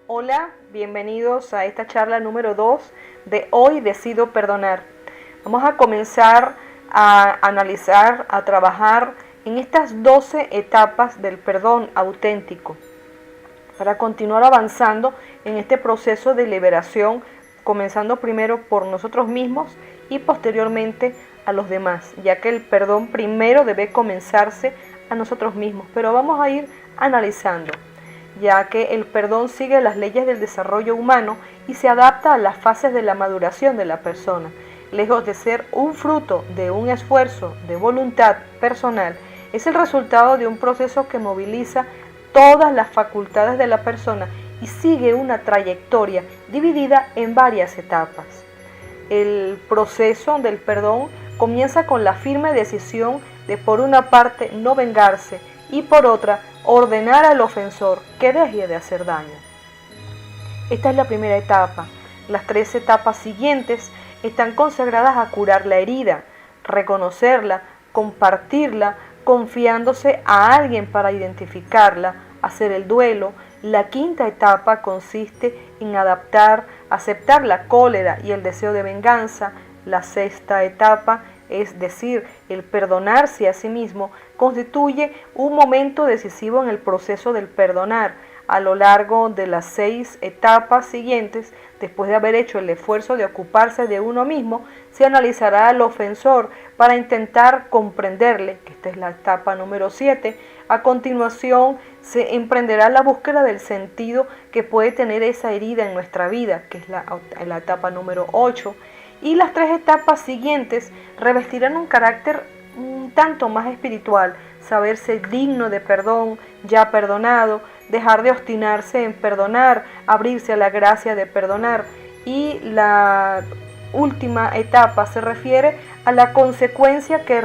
Hola, bienvenidos a esta charla número 2 de Hoy Decido Perdonar. Vamos a comenzar a analizar, a trabajar en estas 12 etapas del perdón auténtico para continuar avanzando en este proceso de liberación, comenzando primero por nosotros mismos y posteriormente a los demás, ya que el perdón primero debe comenzarse a nosotros mismos. Pero vamos a ir analizando, ya que el perdón sigue las leyes del desarrollo humano y se adapta a las fases de la maduración de la persona. Lejos de ser un fruto de un esfuerzo de voluntad personal, es el resultado de un proceso que moviliza todas las facultades de la persona y sigue una trayectoria dividida en varias etapas. El proceso del perdón comienza con la firme decisión de, por una parte, no vengarse y por otra, ordenar al ofensor que deje de hacer daño. Esta es la primera etapa. Las 3 etapas siguientes están consagradas a curar la herida, reconocerla, compartirla, confiándose a alguien para identificarla, hacer el duelo. La 5ª etapa consiste en aceptar la cólera y el deseo de venganza. La 6ª etapa, es decir, el perdonarse a sí mismo, constituye un momento decisivo en el proceso del perdonar. A lo largo de las 6 etapas siguientes, después de haber hecho el esfuerzo de ocuparse de uno mismo, se analizará al ofensor para intentar comprenderle, que esta es la etapa número 7. A continuación, se emprenderá la búsqueda del sentido que puede tener esa herida en nuestra vida, que es la etapa número 8. Y las 3 etapas siguientes revestirán un carácter un tanto más espiritual: saberse digno de perdón, ya perdonado, dejar de obstinarse en perdonar, abrirse a la gracia de perdonar. Y la última etapa se refiere a la consecuencia que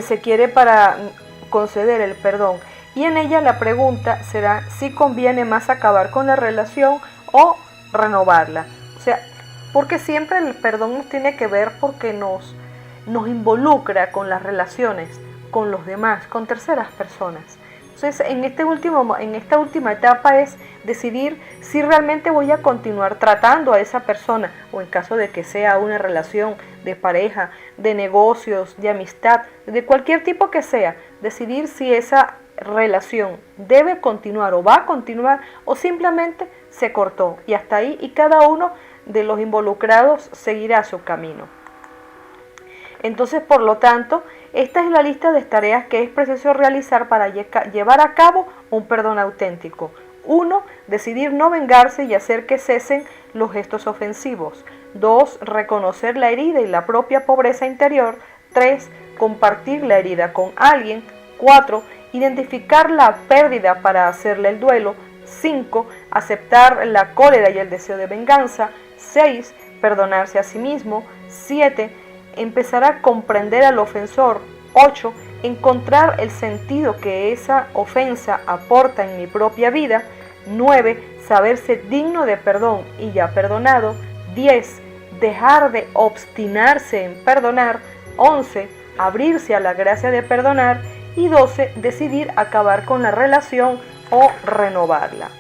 se quiere para conceder el perdón. Y en ella la pregunta será si conviene más acabar con la relación o renovarla. O sea, porque siempre el perdón nos tiene que ver porque nos involucra con las relaciones, con los demás, con terceras personas. Entonces, en esta última etapa es decidir si realmente voy a continuar tratando a esa persona, o en caso de que sea una relación de pareja, de negocios, de amistad, de cualquier tipo que sea, decidir si esa relación debe continuar o va a continuar, o simplemente se cortó y hasta ahí, y cada uno de los involucrados seguirá su camino. Entonces, por lo tanto, esta es la lista de tareas que es preciso realizar para llevar a cabo un perdón auténtico. 1. Decidir no vengarse y hacer que cesen los gestos ofensivos. 2. Reconocer la herida y la propia pobreza interior. 3. Compartir la herida con alguien. 4. Identificar la pérdida para hacerle el duelo. 5. Aceptar la cólera y el deseo de venganza. 6. Perdonarse a sí mismo. 7. Empezar a comprender al ofensor. 8. Encontrar el sentido que esa ofensa aporta en mi propia vida. 9. Saberse digno de perdón y ya perdonado. 10. Dejar de obstinarse en perdonar. 11. Abrirse a la gracia de perdonar. Y 12. Decidir acabar con la relación o renovarla.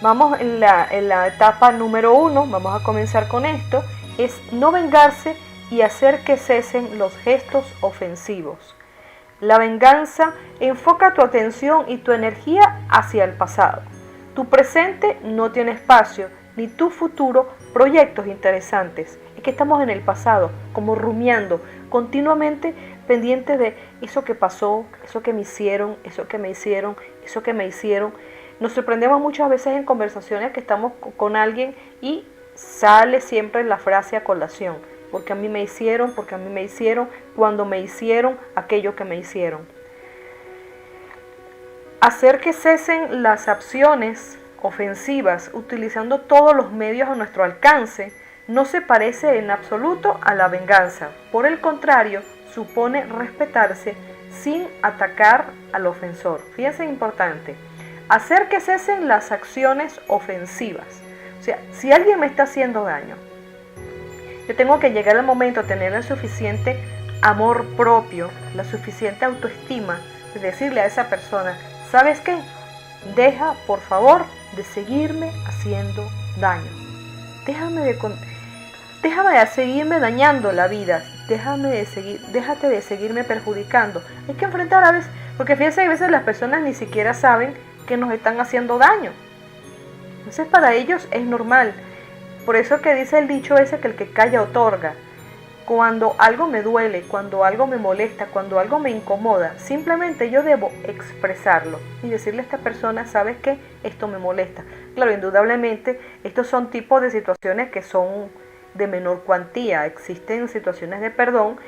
Vamos en la etapa número 1, vamos a comenzar con esto, es no vengarse y hacer que cesen los gestos ofensivos. La venganza enfoca tu atención y tu energía hacia el pasado. Tu presente no tiene espacio, ni tu futuro proyectos interesantes. Es que estamos en el pasado, como rumiando, continuamente pendientes de eso que pasó, eso que me hicieron, eso que me hicieron, eso que me hicieron. Nos sorprendemos muchas veces en conversaciones que estamos con alguien y sale siempre la frase a colación: porque a mí me hicieron, porque a mí me hicieron, cuando me hicieron aquello que me hicieron. Hacer que cesen las acciones ofensivas utilizando todos los medios a nuestro alcance no se parece en absoluto a la venganza. Por el contrario, supone respetarse sin atacar al ofensor. Fíjense, importante. Hacer que cesen las acciones ofensivas. O sea, si alguien me está haciendo daño, yo tengo que llegar al momento de tener el suficiente amor propio, la suficiente autoestima, de decirle a esa persona: ¿sabes qué? deja por favor de seguirme haciendo daño. Déjame de seguirme dañando la vida. Déjate de seguirme perjudicando. Hay que enfrentar a veces, porque fíjense que a veces las personas ni siquiera saben que nos están haciendo daño. Entonces para ellos es normal. Por eso que dice el dicho ese que el que calla otorga. Cuando algo me duele, cuando algo me molesta, cuando algo me incomoda, simplemente yo debo expresarlo y decirle a esta persona, ¿sabes qué? Esto me molesta. Claro, indudablemente, estos son tipos de situaciones que son de menor cuantía. Existen situaciones de perdón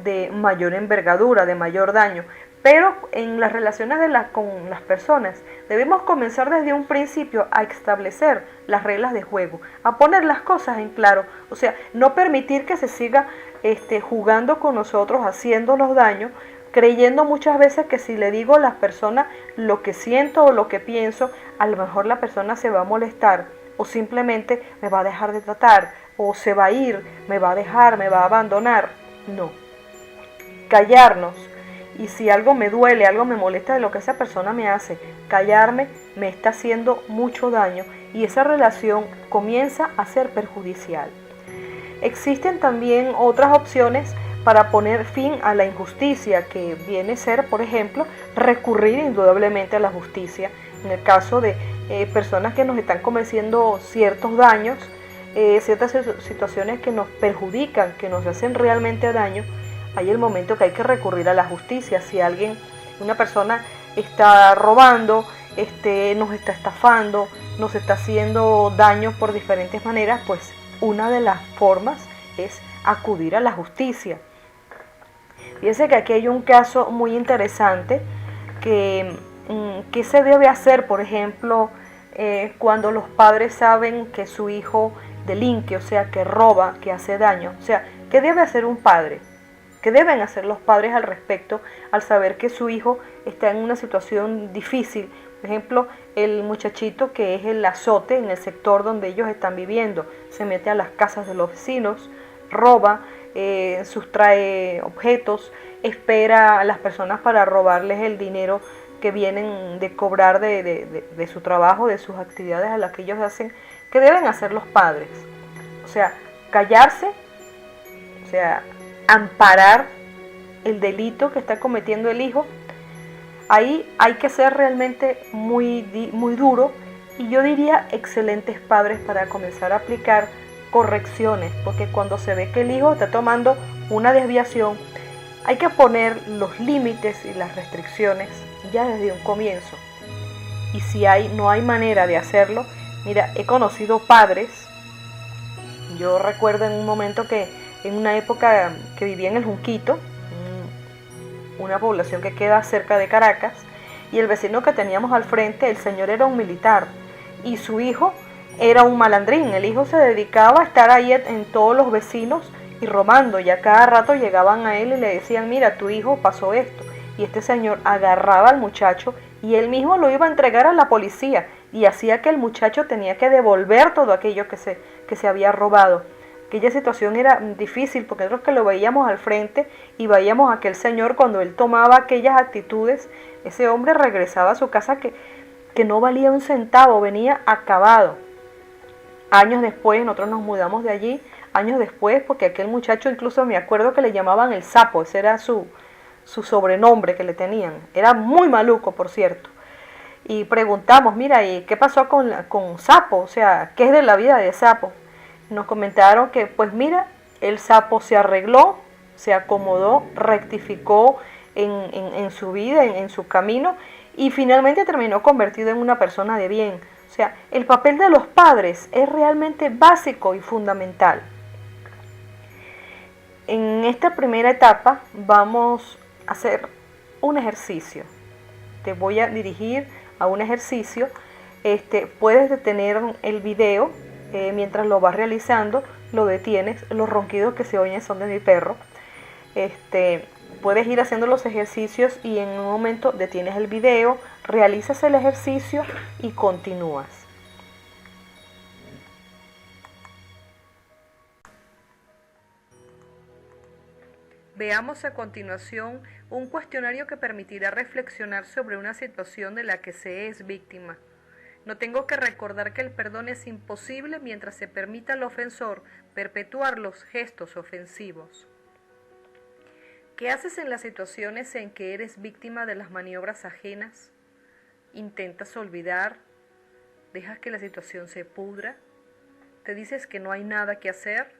de mayor envergadura, de mayor daño. Pero en las relaciones con las personas debemos comenzar desde un principio a establecer las reglas de juego, a poner las cosas en claro, o sea, no permitir que se siga jugando con nosotros, haciéndonos daño, creyendo muchas veces que si le digo a las personas lo que siento o lo que pienso, a lo mejor la persona se va a molestar o simplemente me va a dejar de tratar o se va a ir, me va a dejar, me va a abandonar. No, callarnos. Y si algo me duele, algo me molesta de lo que esa persona me hace, callarme me está haciendo mucho daño y esa relación comienza a ser perjudicial. Existen también otras opciones para poner fin a la injusticia, que viene a ser, por ejemplo, recurrir indudablemente a la justicia. En el caso de personas que nos están cometiendo ciertos daños, ciertas situaciones que nos perjudican, que nos hacen realmente daño, hay el momento que hay que recurrir a la justicia. Si una persona está robando, nos está estafando, nos está haciendo daño por diferentes maneras, pues una de las formas es acudir a la justicia. Fíjense que aquí hay un caso muy interesante que se debe hacer, por ejemplo, cuando los padres saben que su hijo delinque, o sea, que roba, que hace daño. O sea, ¿qué debe hacer un padre? ¿Qué deben hacer los padres al respecto al saber que su hijo está en una situación difícil? Por ejemplo, el muchachito que es el azote en el sector donde ellos están viviendo, se mete a las casas de los vecinos, roba, sustrae objetos, espera a las personas para robarles el dinero que vienen de cobrar de su trabajo, de sus actividades a las que ellos hacen. ¿Qué deben hacer los padres? O sea, callarse, o sea, amparar el delito que está cometiendo el hijo. Ahí hay que ser realmente muy duro y yo diría excelentes padres para comenzar a aplicar correcciones, porque cuando se ve que el hijo está tomando una desviación, hay que poner los límites y las restricciones ya desde un comienzo. Y si no hay manera de hacerlo, mira, he conocido padres, yo recuerdo en un momento que en una época que vivía en el Junquito, una población que queda cerca de Caracas, y el vecino que teníamos al frente, el señor era un militar y su hijo era un malandrín. El hijo se dedicaba a estar ahí en todos los vecinos y robando, y a cada rato llegaban a él y le decían, mira, tu hijo pasó esto, y este señor agarraba al muchacho y él mismo lo iba a entregar a la policía y hacía que el muchacho tenía que devolver todo aquello que se había robado. Aquella situación era difícil porque nosotros que lo veíamos al frente y veíamos a aquel señor cuando él tomaba aquellas actitudes, ese hombre regresaba a su casa que no valía un centavo, venía acabado. Años después, nosotros nos mudamos de allí, años después, porque aquel muchacho incluso me acuerdo que le llamaban el sapo, ese era su sobrenombre que le tenían. Era muy maluco, por cierto. Y preguntamos, mira, ¿y qué pasó con Sapo? O sea, ¿qué es de la vida de Sapo? Nos comentaron que, pues mira, el Sapo se arregló, se acomodó, rectificó en su vida, en su camino, y finalmente terminó convertido en una persona de bien. O sea, el papel de los padres es realmente básico y fundamental. En esta primera etapa vamos a hacer un ejercicio. Te voy a dirigir a un ejercicio. Puedes detener el video. Mientras lo vas realizando, lo detienes. Los ronquidos que se oyen son de mi perro. Puedes ir haciendo los ejercicios y en un momento detienes el video, realizas el ejercicio y continúas. Veamos a continuación un cuestionario que permitirá reflexionar sobre una situación de la que se es víctima. No tengo que recordar que el perdón es imposible mientras se permita al ofensor perpetuar los gestos ofensivos. ¿Qué haces en las situaciones en que eres víctima de las maniobras ajenas? ¿Intentas olvidar? ¿Dejas que la situación se pudra? ¿Te dices que no hay nada que hacer?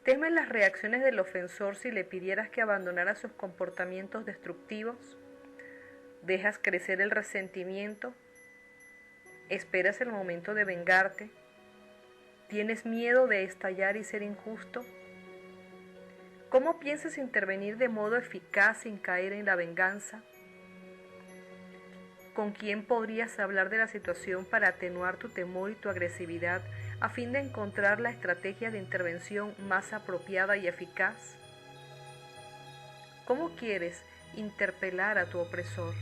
¿Temes las reacciones del ofensor si le pidieras que abandonara sus comportamientos destructivos? ¿Dejas crecer el resentimiento? ¿Esperas el momento de vengarte? ¿Tienes miedo de estallar y ser injusto? ¿Cómo piensas intervenir de modo eficaz sin caer en la venganza? ¿Con quién podrías hablar de la situación para atenuar tu temor y tu agresividad a fin de encontrar la estrategia de intervención más apropiada y eficaz? ¿Cómo quieres interpelar a tu opresor?